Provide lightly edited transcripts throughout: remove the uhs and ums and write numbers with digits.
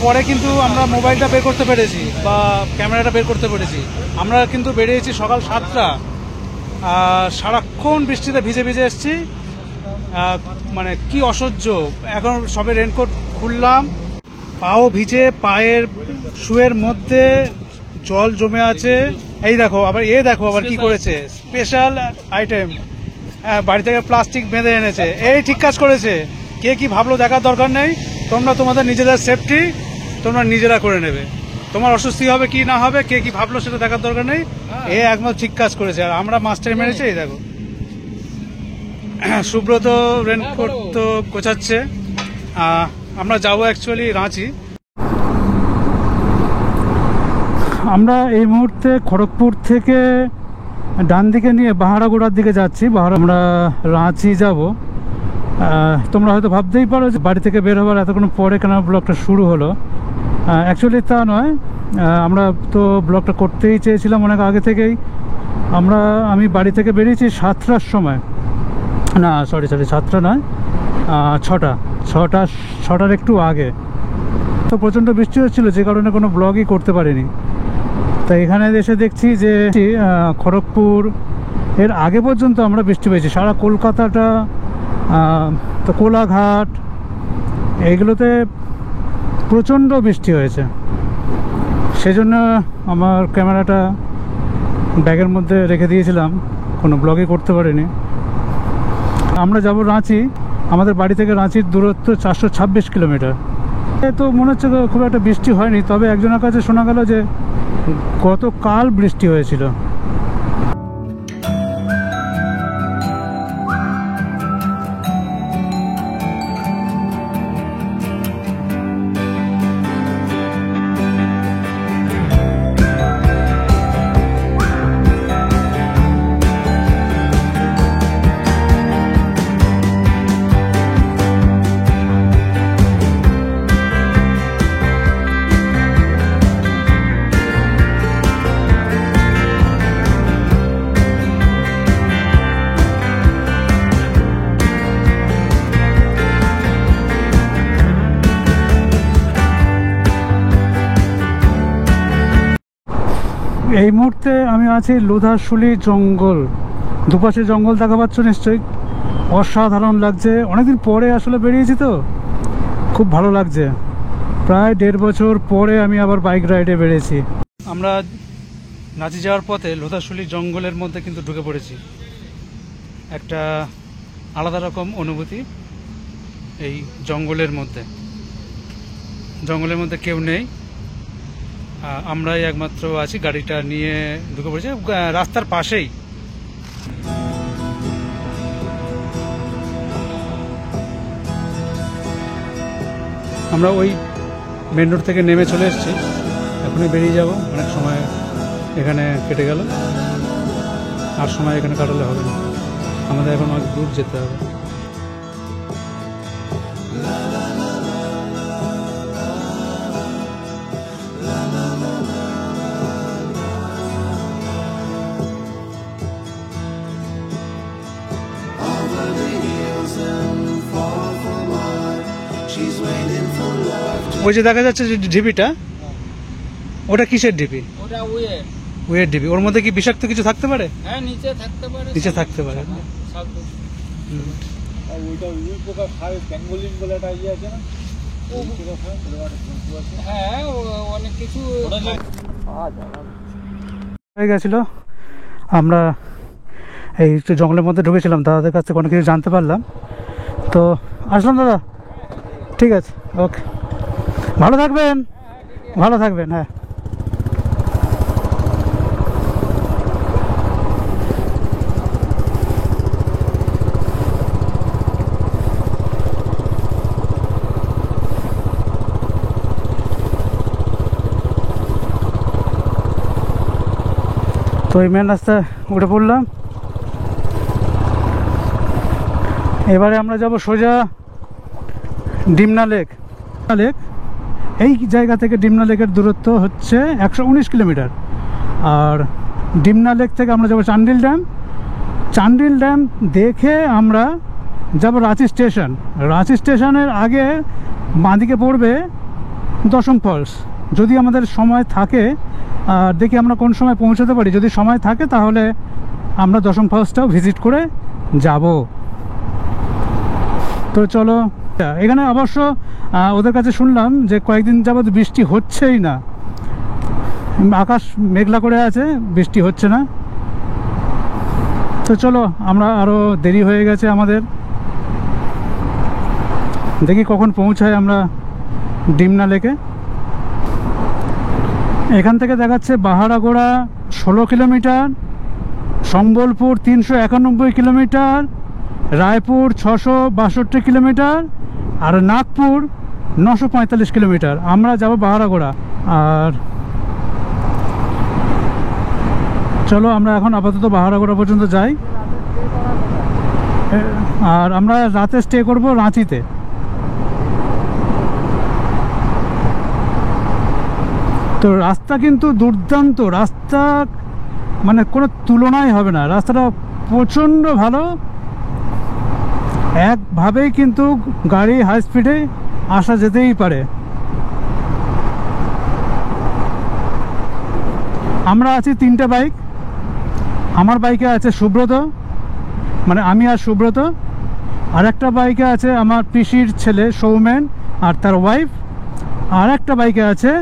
পরে কিন্তু আমরা মোবাইলটা বের করতে পেরেছি বা ক্যামেরাটা বের করতে পেরেছি। আমরা কিন্তু বেরিয়েছি সকাল 7টা, সারাক্ষণ বৃষ্টিতে ভিজে ভিজে এসেছি, মানে কি অসহ্য। এখন সবে রেনকোট খুললাম, পাও ভিজে, পায়ের শুয়ের মধ্যে জল জমে আছে। এই দেখো আবার, দেখো আবার কি করেছে, স্পেশাল আইটেম, বাড়ি থেকে প্লাস্টিক বেঁধে এনেছে। এই ঠিক কাজ করেছে। কে কি ভাবলো দেখার দরকার নেই, তোমরা তোমাদের নিজেদের সেফটি তোমরা নিজেরা করে নেবে। তোমার অস্বস্তি হবে কি না হবে, কে কি ভাবলো সেটা দেখার দরকার নেই। একদম ঠিক কাজ করেছে। আর আমরা মাস্টার মেরেছি। এই দেখো সুব্রত রেনকোট তো গোছাচ্ছে। আমরা যাবো অ্যাকচুয়ালি রাঁচি। আমরা এই মুহূর্তে খড়গপুর থেকে ডান দিকে নিয়ে বাহারাগোড়ার দিকে যাচ্ছি। আমরা রাঁচি যাব। তোমরা হয়তো ভাবতেই পারো যে বাড়ি থেকে বের হবার এতক্ষণ পরে কেন ব্লগটা শুরু হলো। অ্যাকচুয়ালি তা নয়, আমরা তো ব্লগটা করতেই চেয়েছিলাম অনেক আগে থেকেই। আমি বাড়ি থেকে বেরিয়েছি 7টার সময়, না সরি 7টা নয়, 6টার একটু আগে। তো প্রচণ্ড বৃষ্টি হচ্ছিলো, যে কারণে কোনো ব্লগই করতে পারিনি। তাই এখানে এসে দেখছি যে খড়গপুর এর আগে পর্যন্ত আমরা বৃষ্টি পেয়েছি। সারা কলকাতাটা, তো কোলাঘাট, এইগুলোতে প্রচণ্ড বৃষ্টি হয়েছে। সেজন্য আমার ক্যামেরাটা ব্যাগের মধ্যে রেখে দিয়েছিলাম, কোনো ব্লগই করতে পারিনি। আমরা যাব রাঁচি। আমাদের বাড়ি থেকে রাঁচির দূরত্ব 426 কিলোমিটার। তো মনে হচ্ছে খুব একটা বৃষ্টি হয়নি, তবে একজনের কাছে শোনা গেল যে গতকাল বৃষ্টি হয়েছিল। এই মুহূর্তে আমি আছি লোধাশুলি জঙ্গল। দুপাশে জঙ্গল দেখা পাচ্ছ নিশ্চয়ই, অসাধারণ লাগছে। অনেকদিন পরে আসলে বেরিয়েছি তো খুব ভালো লাগছে। প্রায় 1.5 বছর পরে আমি আবার বাইক রাইডে বেরিয়েছি। আমরা রাঁচি যাওয়ার পথে লোধাশুলি জঙ্গলের মধ্যে কিন্তু ঢুকে পড়েছি। একটা আলাদা রকম অনুভূতি এই জঙ্গলের মধ্যে। জঙ্গলের মধ্যে কেউ নেই, আমরাই একমাত্র আছি। গাড়িটা নিয়ে ঢুকে পড়েছি রাস্তার পাশেই। আমরা ওই মেন রোড থেকে নেমে চলে এসেছি, এখনই বেরিয়ে যাব। অনেক সময় এখানে কেটে গেল, আর সময় এখানে কাটালে হবে না, আমাদের এখন অনেক দূর যেতে হবে। ওই যে দেখা যাচ্ছে যে ঢিপিটা, ওটা কিসের ঢিপি? ওটা ওয়ের ঢিপি। ওর মধ্যে কি বিষাক্ত কিছু থাকতে পারে? হ্যাঁ, নিচে থাকতে পারে। নিচে থাকতে পারে। ওইটা উই পোকা খায়, বেঙ্গলিন বলে একটা ইয়ে আছে না, হ্যাঁ অনেক কিছু হয়ে গেছিল। আমরা এই একটু জঙ্গলের মধ্যে ঢুকেছিলাম, দাদাদের কাছ থেকে অনেক কিছু জানতে পারলাম। তো আসলাম দাদা, ঠিক আছে, ওকে, ভালো থাকবেন, ভালো থাকবেন। হ্যাঁ, তো এই মেন রাস্তায় উঠে পড়লাম। এবারে আমরা যাব সোজা ডিমনা লেক। এই জায়গা থেকে ডিমনা লেকের দূরত্ব হচ্ছে 119 কিলোমিটার। আর ডিমনা লেক থেকে আমরা যাব চান্ডিল ড্যাম। চান্ডিল ড্যাম দেখে আমরা যাব রাঁচি স্টেশন। রাঁচি স্টেশনের আগে বাঁদিকে পড়বে দশম ফলস। যদি আমাদের সময় থাকে, আর দেখি আমরা কোন সময় পৌঁছাতে পারি, যদি সময় থাকে তাহলে আমরা দশম ফলসটাও ভিজিট করে যাব। তো চলো। এখানে অবশ্য ওদের কাছে শুনলাম যে কয়েকদিন যাবৎ বৃষ্টি হচ্ছেই না, আকাশ মেঘলা করে আছে, বৃষ্টি হচ্ছে না। তো চলো, আমরা আরও দেরি হয়ে গেছে আমাদের, দেখি কখন পৌঁছায় আমরা ডিমনা লেকে। এখান থেকে দেখাচ্ছে Baharagora 16 kilometre, Sambalpur 391 kilometre, Raipur 662 kilometre, আর নাগপুর 945 কিলোমিটার। আমরা যাব বাহারাগোড়া। আর চলো আমরা এখন আপাতত বাহারাগোড়া পর্যন্ত যাই, আর আমরা রাতে স্টে করব রাঁচিতে। তো রাস্তা কিন্তু দুর্দান্ত রাস্তা, মানে কোনো তুলনাই হবে না, রাস্তাটা প্রচণ্ড ভালো। একভাবেই কিন্তু গাড়ি হাই স্পিডে আসা যেতেই পারে। আমরা আছি 3টে বাইক। আমার বাইকে আছে সুব্রত, মানে আমি আর সুব্রত। আর একটা বাইকে আছে আমার পিসির ছেলে সৌমেন আর তার ওয়াইফ। আর একটা বাইকে আছে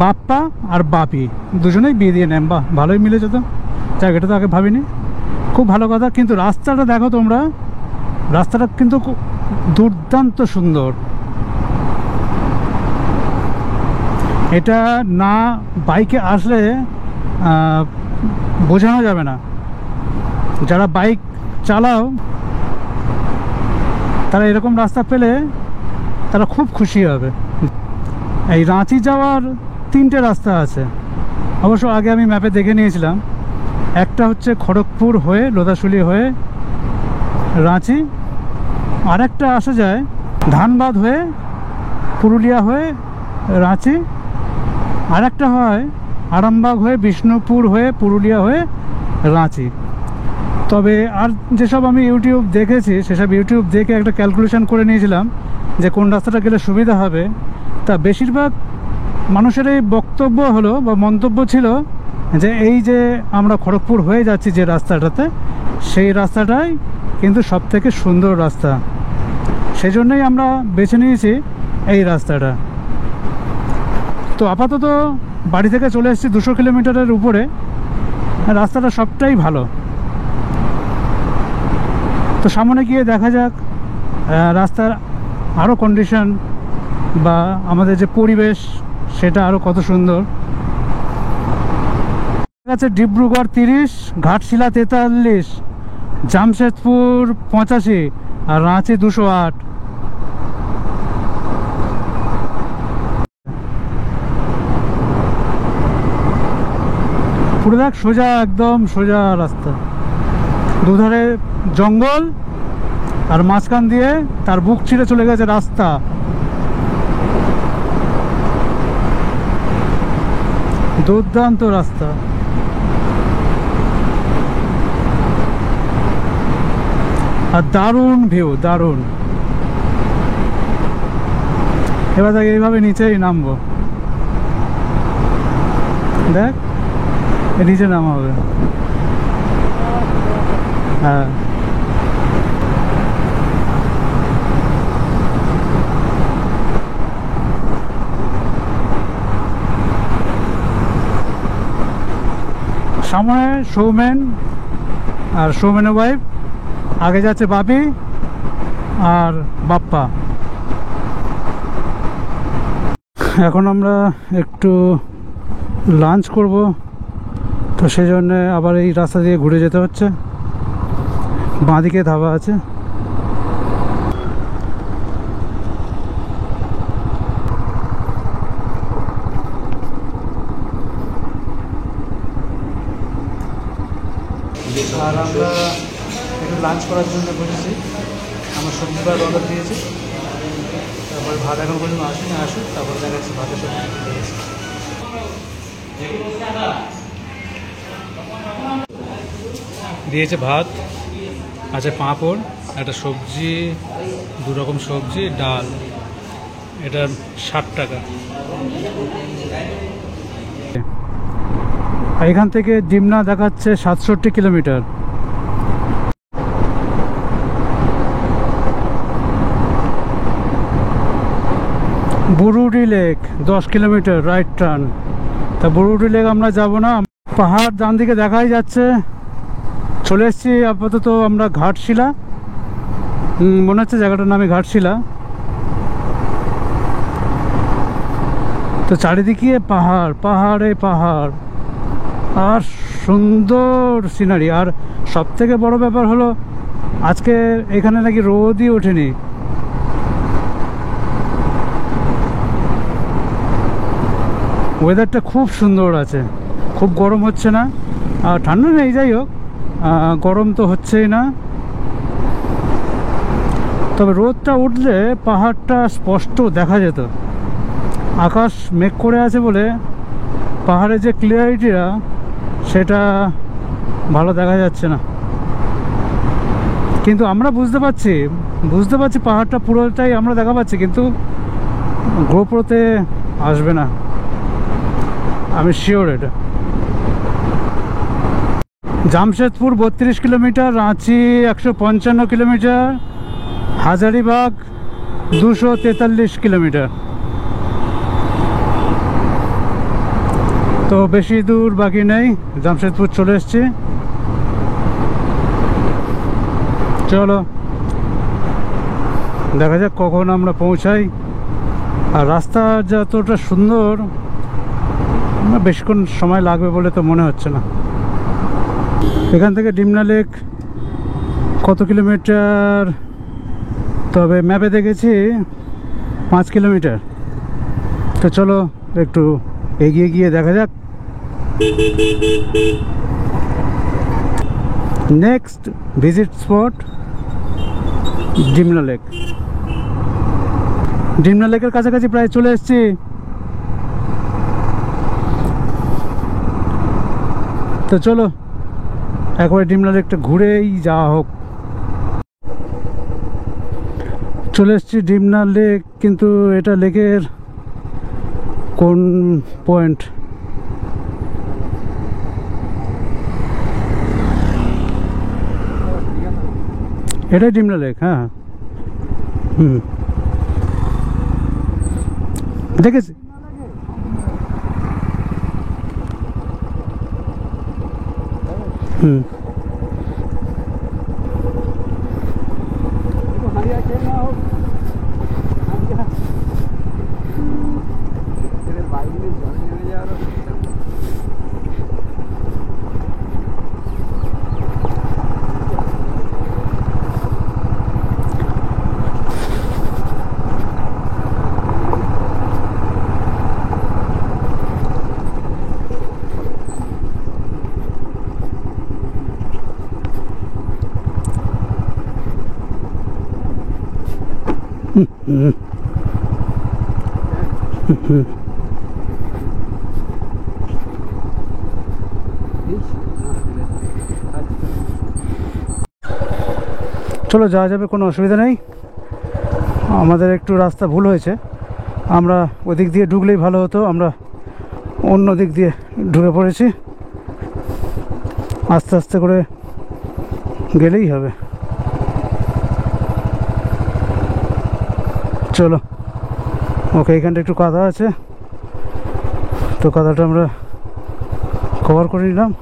বাপ্পা আর বাপি, দুজনেই বিয়ে দিয়ে নেন। বাহ, ভালোই মিলেছে তো, জায়গাটা তো আগে ভাবিনি। খুব ভালো কথা। কিন্তু রাস্তাটা দেখো তোমরা, রাস্তাটা কিন্তু দুর্দান্ত সুন্দর। এটা না বাইকে আসলে বোঝানো যাবে না। যারা বাইক চালাও তারা এরকম রাস্তা পেলে তারা খুব খুশি হবে। এই রাঁচি যাওয়ার 3টে রাস্তা আছে, অবশ্য আগে আমি ম্যাপে দেখে নিয়েছিলাম। একটা হচ্ছে খড়গপুর হয়ে লোধাশুলি হয়ে রাঁচি, আরেকটা আসা যায় ধানবাদ হয়ে পুরুলিয়া হয়ে রাঁচি, আরেকটা হয় আরামবাগ হয়ে বিষ্ণুপুর হয়ে পুরুলিয়া হয়ে রাঁচি। তবে আর যেসব আমি ইউটিউব দেখেছি সেসব ইউটিউব দেখে একটা ক্যালকুলেশন করে নিয়েছিলাম যে কোন রাস্তাটা গেলে সুবিধা হবে। তা বেশিরভাগ মানুষের এই বক্তব্য হলো বা মন্তব্য ছিল যে এই যে আমরা খড়গপুর হয়ে যাচ্ছি যে রাস্তাটাতে, সেই রাস্তাটাই কিন্তু সবথেকে সুন্দর রাস্তা। সেই জন্যই আমরা বেছে নিয়েছি এই রাস্তাটা। তো আপাতত বাড়ি থেকে চলে এসেছি 200 কিলোমিটারের উপরে, রাস্তাটা সবটাই ভালো। তো সামনে গিয়ে দেখা যাক রাস্তার আরও কন্ডিশন বা আমাদের যে পরিবেশ সেটা আরও কত সুন্দর। আছে ডিব্রুগড় 30, ঘাটশিলা 43, জামশেদপুর 85 আর রাঁচি 208। পুরো দেখ সোজা, একদম সোজা রাস্তা, দুধারে জঙ্গল আর মাঝখান দিয়ে তার বুক ছিঁড়ে চলে গেছে রাস্তা। দুর্দান্ত রাস্তা। আর দারুণ ভিউ, দারুণ। এবার দেখ এইভাবে নিচেই নামবো, দেখ নিচে নামা হবে। হ্যাঁ, সামনে সৌমেন আর সৌমেনের ওয়াইফ, আগে যাচ্ছে বাপি আর বাপ্পা। এখন আমরা একটু লাঞ্চ করব, তো সেই জন্যে আবার এই রাস্তা দিয়ে ঘুরে যেতে হচ্ছে। বাঁদিকে ধাবা আছে। আর আমরা একটু লাঞ্চ করার জন্য বসেছি। আমার সবজিবার অর্ডার দিয়েছি, তারপরে ভাত এখন পর্যন্ত আসেনি, আসুক তারপর দেখাচ্ছি ভাতের সবজি দিয়েছি। দিয়েছে ভাত, আছে পাঁপড়, একটা সবজি দু রকম সবজি, ডাল, এটা 60 টাকা। এখান থেকে ডিমনা দেখাচ্ছে 67 kilometre. Burudi lake 10 kilometre right turn. তা বুরুডি লেক আমরা যাব না, পাহাড় ডান দিকে দেখাই যাচ্ছে। চলে এসেছি আপাতত আমরা ঘাটশিলা, মনে হচ্ছে জায়গাটার নামে ঘাটশিলা। তো চারিদিকে পাহাড়, পাহাড়ে পাহাড়, আর সুন্দর সিনারি। আর সব থেকে বড় ব্যাপার হলো আজকে এখানে নাকি রোদই ওঠেনি। ওয়েদারটা খুব সুন্দর আছে, খুব গরম হচ্ছে না আর ঠান্ডা নেই, যাই হোক গরম তো হচ্ছেই না। তবে রোদটা উঠলে পাহাড়টা স্পষ্ট দেখা যেত। আকাশ মেঘ করে আছে বলে পাহাড়ের যে ক্লিয়ারিটিটা সেটা ভালো দেখা যাচ্ছে না, কিন্তু আমরা বুঝতে পারছি পাহাড়টা পুরোটাই আমরা দেখা পাচ্ছি, কিন্তু গোপ্রোতে আসবে না, আমি শিওর। এটা Jamshedpur 32 kilometre, Ranchi 155 kilometre, Hazaribagh 243 kilometre. তো বেশি দূর বাকি নেই, জামশেদপুর চলে এসেছি। চলো দেখা যাক কখন আমরা পৌঁছাই। আর রাস্তা যতটা সুন্দর, বেশিক্ষণ সময় লাগবে বলে তো মনে হচ্ছে না। এখান থেকে ডিমনা লেক কত কিলোমিটার, তবে ম্যাপে দেখেছি 5 কিলোমিটার। তো চলো একটু এগিয়ে গিয়ে দেখা যাক। Next visit spot Dimna lake. Dimna লেকের কাছাকাছি প্রায় চলে এসেছি। তো চলো একবার ডিমনা লেকটা ঘুরেই যাওয়া হোক। চলে এসেছি ডিমনা লেক, কিন্তু এটা লেকের কোন পয়েন্ট? এটাই ডিমনা লেক, হ্যাঁ। দেখেছি। চলো যাওয়া যাবে, কোনো অসুবিধা নেই। আমাদের একটু রাস্তা ভুল হয়েছে, আমরা ওদিক দিয়ে ঢুকলেই ভালো হতো, আমরা অন্য দিক দিয়ে ঢুকে পড়েছি। আস্তে আস্তে করে গেলেই হবে। চলো, ওকে, এখানটা একটু কাদা আছে, তো কাদাটা আমরা কভার করে নিলাম।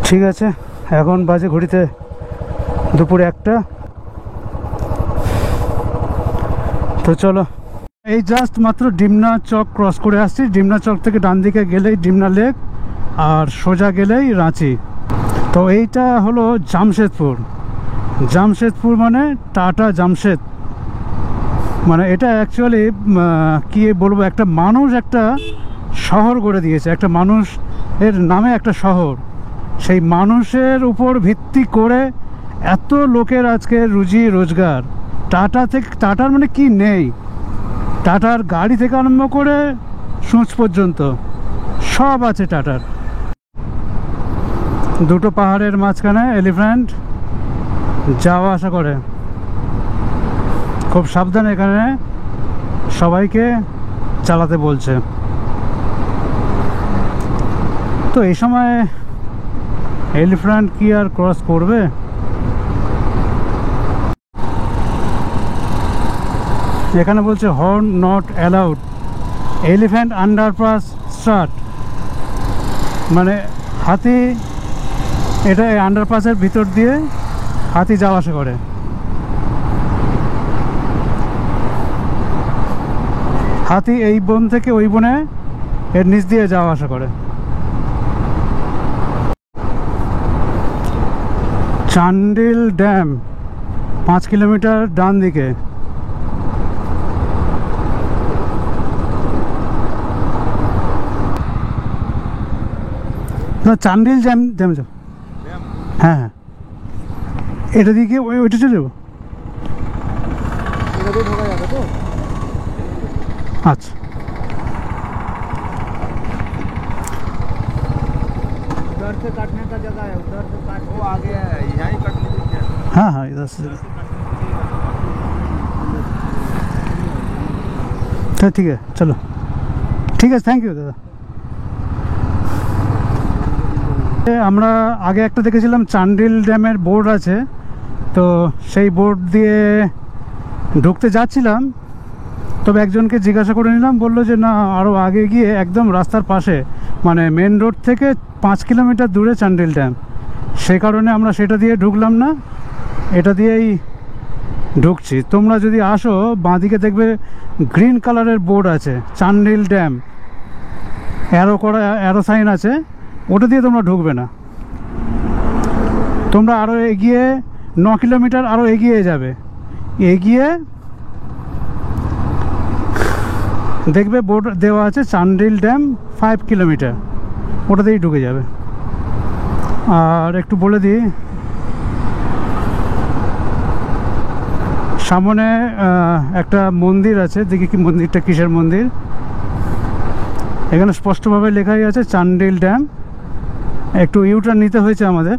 ঠিক আছে, এখন বাজে ঘড়িতে দুপুর 1টা। তো চলো, এই জাস্ট মাত্র ডিমনা চক ক্রস করে আসছি। ডিমনা চক থেকে ডান দিকে গেলেই ডিমনা লেক, আর সোজা গেলেই রাঁচি। তো এইটা হলো জামশেদপুর। জামশেদপুর মানে টাটা জামশেদ, মানে এটা অ্যাকচুয়ালি কি বলবো, একটা মানুষ একটা শহর গড়ে দিয়েছে, একটা মানুষ এর নামে একটা শহর। সেই মানুষের উপর ভিত্তি করে এত লোকের আজকে রুজি রোজগার। টাটার মানে কি নেই, টাটার গাড়ি থেকে আরম্ভ করে সূচ পর্যন্ত সব আছে টাটার। দুটো পাহাড়ের মাঝখানে এলিফ্যান্ট যাওয়া আসা করে। খুব সাবধানে এখানে সবাইকে চালাতে বলছে। তো এই সময় এলিফ্যান্ট কি আর ক্রস করবে? এখানে বলছে horn not allowed, elephant underpass start, মানে হাতি এটা এই আন্ডারপাসের ভিতর দিয়ে হাতি যাওয়া আসা করে। হাতি এই বন থেকে ওই বনে এর নিচ দিয়ে যাওয়া আসা করে। চান্ডিল ড্যাম 5 কিলোমিটার ডান দিকে। না, চান্ডিল ড্যাম ড্যাম যাও। হ্যাঁ হ্যাঁ, এটা দিকে ওইটা চলে যাবো। আচ্ছা, उधर से काटने का जगह है, उधर से काट वो आगे है, यहाँ ही काट लीजिए। हाँ हाँ, इधर से ठीक है, चलो ঠিক আছে, থ্যাংক ইউ দাদা। আমরা আগে একটা দেখেছিলাম চান্ডিল ড্যামের বোর্ড আছে, তো সেই বোর্ড দিয়ে ঢুকতে যাচ্ছিলাম। তবে একজনকে জিজ্ঞাসা করে নিলাম, বললো যে না, আরও আগে গিয়ে একদম রাস্তার পাশে, মানে মেন রোড থেকে 5 কিলোমিটার দূরে চান্ডিল ড্যাম। সেই কারণে আমরা সেটা দিয়ে ঢুকলাম না, এটা দিয়েই ঢুকছি। তোমরা যদি আসো, বাঁদিকে দেখবে গ্রিন কালারের বোর্ড আছে, চান্ডিল ড্যাম অ্যারো করা, অ্যারো সাইন আছে, ওটা দিয়ে তোমরা ঢুকবে না। তোমরা আরও এগিয়ে 9 কিলোমিটার আরও এগিয়ে যাবে, এগিয়ে দেখবে বোর্ড দেওয়া আছে চান্ডিল ড্যাম 5 কিলোমিটার, ওটাতেই ঢুকে যাবে। আর একটু বলে দিই, সামনে একটা মন্দির আছে, দেখি কি মন্দিরটা, কিসের মন্দির। এখানে স্পষ্টভাবে লেখাই আছে চান্ডিল ড্যাম। একটু ইউটার্ন নিতে হয়েছে আমাদের।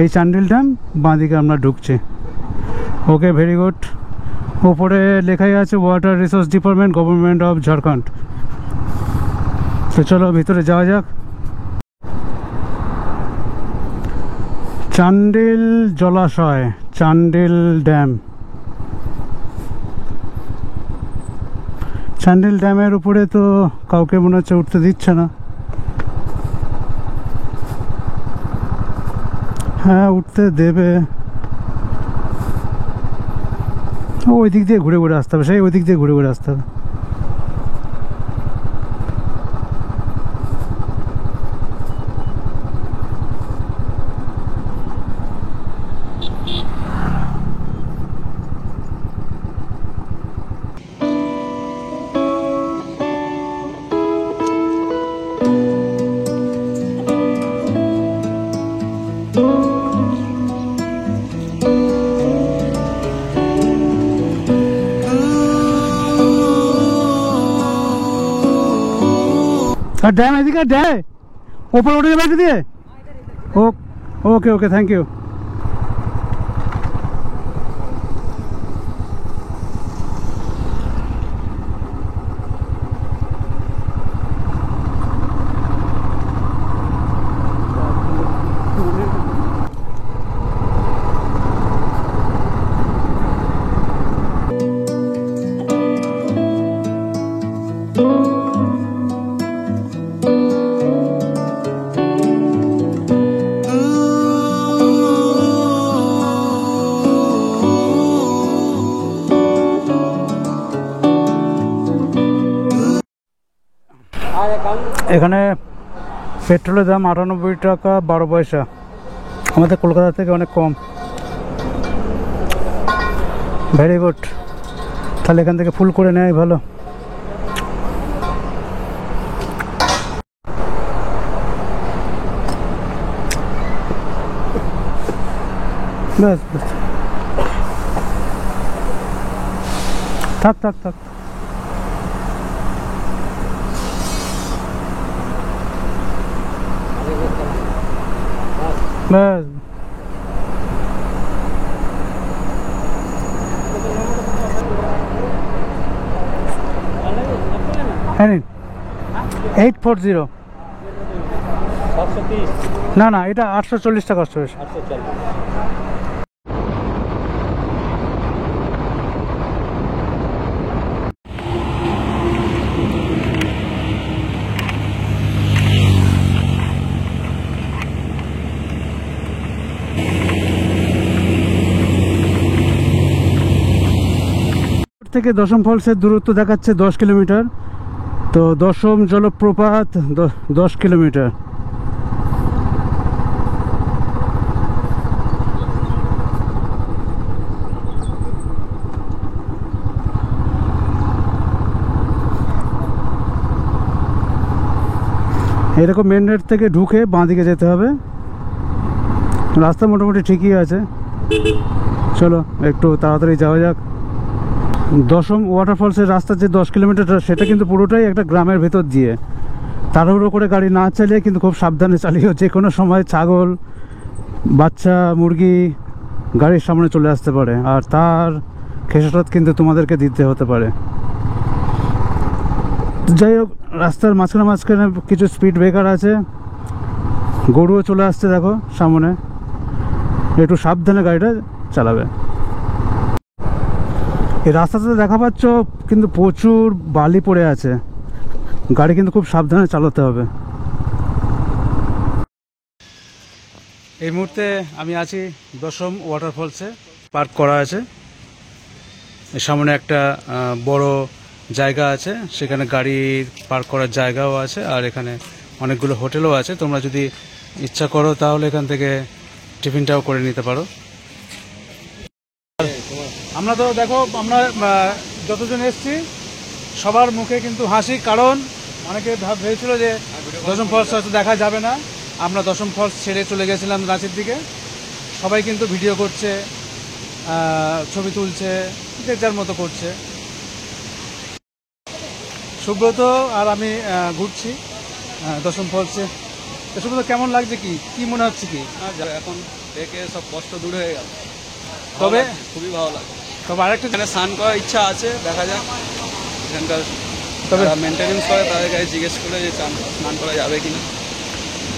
এই চান্ডিল ড্যাম, বাঁদিকে আমরা ঢুকছি। ওকে, ভেরি গুড। উপরে লেখাই আছে water resource department, government of Jharkhand. তো চলো ভিতরে যাওয়া যাক। চান্ডিল জলাশয়, চান্ডিল ড্যাম। চান্ডিল ড্যামের উপরে তো কাউকে মনে হচ্ছে উঠতে দিচ্ছে না। হ্যাঁ, উঠতে দেবে। ওই দিক দিয়ে ঘুরে ঘুরে আসতে হবে, সেই ওই দিক দিয়ে ঘুরে ঘুরে আসতে হবে। আর ড্যাম এদিকে, ড্যাম ওপরে উঠে যাবে দিয়ে। ওকে ওকে, থ্যাংক ইউ। এখানে পেট্রোলের দাম 98 টাকা 12 পয়সা, আমাদের কলকাতা থেকে অনেক কম। ভেরি গুড, তাহলে এখান থেকে ফুল করে নেয় ভালো। ব্যাস ব্যাস, থাক থাক থাক। ব্যাস, হ্যাঁ নিন 840। না না, এটা 840 টাকা আসছে। থেকে দশম ফলসের দূরত্ব দেখাচ্ছে 10 কিলোমিটার। তো দশম জলপ্রপাত 10 কিলোমিটার। এরকম মেন রোড থেকে ঢুকে বাঁ দিকে যেতে হবে, রাস্তা মোটামুটি ঠিকই আছে। চলো একটু তাড়াতাড়ি যাওয়া যাক। দশম ওয়াটারফলসের রাস্তা যে 10 কিলোমিটার, সেটা কিন্তু পুরোটাই একটা গ্রামের ভেতর দিয়ে। তাড়াহুড়ো করে গাড়ি না চালিয়ে কিন্তু খুব সাবধানে চালিয়ে, যে কোনো সময় ছাগল, বাচ্চা, মুরগি গাড়ির সামনে চলে আসতে পারে, আর তার খেসারত কিন্তু তোমাদেরকে দিতে হতে পারে। যাই হোক, রাস্তার মাঝখানে মাঝখানে কিছু স্পিড ব্রেকার আছে, গরুও চলে আসছে দেখো সামনে, একটু সাবধানে গাড়িটা চালাবে। এই রাস্তাতে দেখা পাচ্ছ কিন্তু প্রচুর বালি পড়ে আছে, গাড়ি কিন্তু খুব সাবধানে চালাতে হবে। এই মুহূর্তে আমি আছি দশম ওয়াটারফলসে, পার্ক করা আছে। এর সামনে একটা বড় জায়গা আছে, সেখানে গাড়ি পার্ক করার জায়গাও আছে, আর এখানে অনেকগুলো হোটেলও আছে। তোমরা যদি ইচ্ছা করো তাহলে এখান থেকে টিফিনটাও করে নিতে পারো। আমরা তো দেখো, আমরা যতজন এসছি সবার মুখে কিন্তু হাসি, কারণ অনেকে ভেবেছিল যে দশম ফলস হয়তো দেখা যাবে না। আমরা দশম ফলস ছেড়ে চলে গেছিলাম রাঁচির দিকে, সবাই কিন্তু ভিডিও করছে, ছবি তুলছে, যে যার মতো করছে। সুব্রত আর আমি ঘুরছি দশম ফলসে। তো সুব্রত, কেমন লাগছে, কি মনে হচ্ছে কি? এখন দেখে সব কষ্ট দূর হয়ে গেল, তবে খুবই ভালো লাগে। তবে আরেকটা, এখানে স্নান করার ইচ্ছা আছে, দেখা যাক এখানকার তবে মেনটেনেন্স করে তাদের কাছে জিজ্ঞেস করে যে স্নান করা যাবে কিনা।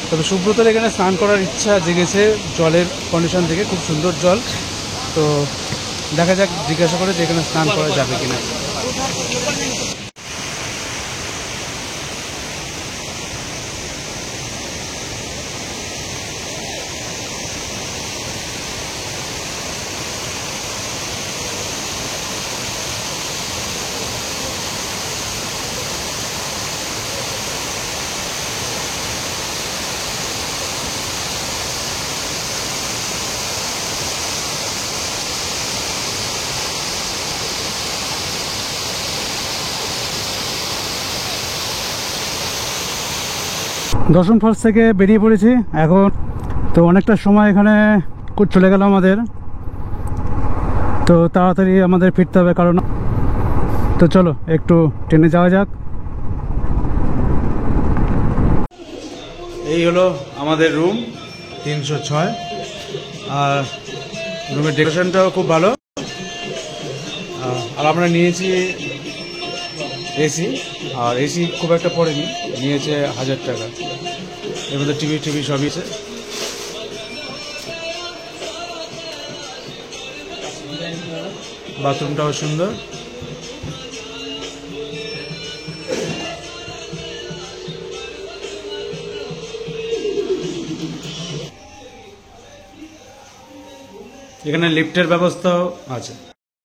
তবে সুব্রতর এখানে স্নান করার ইচ্ছা জেগেছে, জলের কন্ডিশন থেকে খুব সুন্দর জল। তো দেখা যাক, জিজ্ঞাসা করে যে এখানে স্নান করা যাবে কিনা। দশম ফলস থেকে বেরিয়ে পড়েছি এখন। তো অনেকটা সময় এখানে চলে গেল আমাদের, তো তাড়াতাড়ি আমাদের ফিরতে হবে, কারণ তো চলো একটু ট্রেনে যাওয়া যাক। এই হলো আমাদের রুম 306, আর রুমের ডেকোরেশনটাও খুব ভালো। আর আমরা নিয়েছি এসি, আর এসি খুব একটা পড়েনি, নিয়েছে 1000 টাকা। এর মধ্যে টিভি সবই আছে। বাথরুমটাও সুন্দর। এখানে লিফটের ব্যবস্থাও আছে।